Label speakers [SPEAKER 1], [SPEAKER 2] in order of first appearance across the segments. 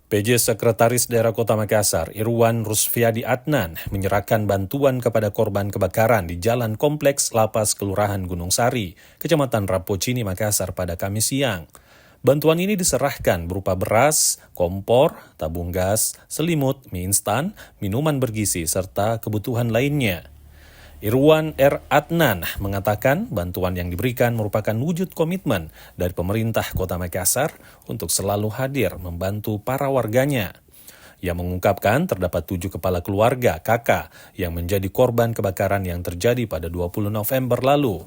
[SPEAKER 1] PJ Sekretaris Daerah Kota Makassar, Irwan Rusfiadi Adnan, menyerahkan bantuan kepada korban kebakaran di Jalan Kompleks Lapas Kelurahan Gunung Sari, Kecamatan Rapocini, Makassar pada Kamis siang. Bantuan ini diserahkan berupa beras, kompor, tabung gas, selimut, mie instan, minuman bergizi, serta kebutuhan lainnya. Irwan R. Adnan mengatakan bantuan yang diberikan merupakan wujud komitmen dari pemerintah Kota Makassar untuk selalu hadir membantu para warganya. Ia mengungkapkan terdapat 7 kepala keluarga kakak yang menjadi korban kebakaran yang terjadi pada 20 November lalu,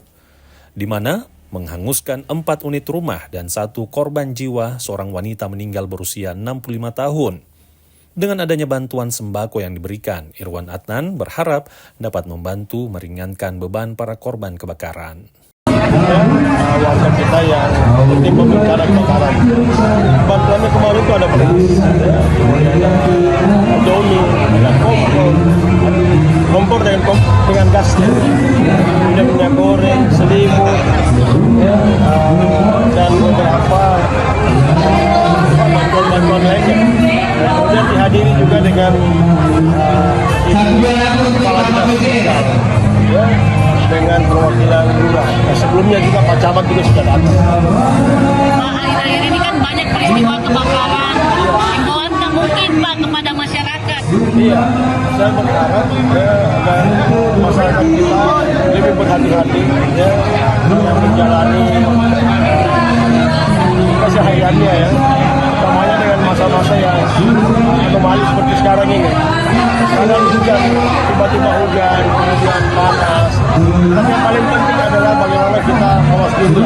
[SPEAKER 1] di mana menghanguskan 4 unit rumah dan 1 korban jiwa seorang wanita meninggal berusia 65 tahun. Dengan adanya bantuan sembako yang diberikan, Irwan Adnan berharap dapat membantu meringankan beban para korban kebakaran.
[SPEAKER 2] Warga kita yang tertimpa bencana kebakaran. Bantuannya kemarin itu ada beras, ada indomie, ada kompor dengan gas, kemudian minyak goreng, selimut, dan beberapa bantuan lainnya. Kemudian dihadiri juga dengan kepala dinas dengan perwakilan lurah. Sebelumnya juga Pak Camat juga sudah datang.
[SPEAKER 3] Akhir-akhir ini kan banyak peristiwa kebakaran. Himbauan tak mungkin Pak kepada masyarakat.
[SPEAKER 2] Iya, saya berharap agar masyarakat kita lebih berhati-hati yang menjalani kesehariannya utamanya dengan masa-masa yang anomali seperti sekarang ini. Kadang hujan, tiba-tiba hujan, kemudian panas. Tapi yang paling penting adalah bagaimana kita mawas diri.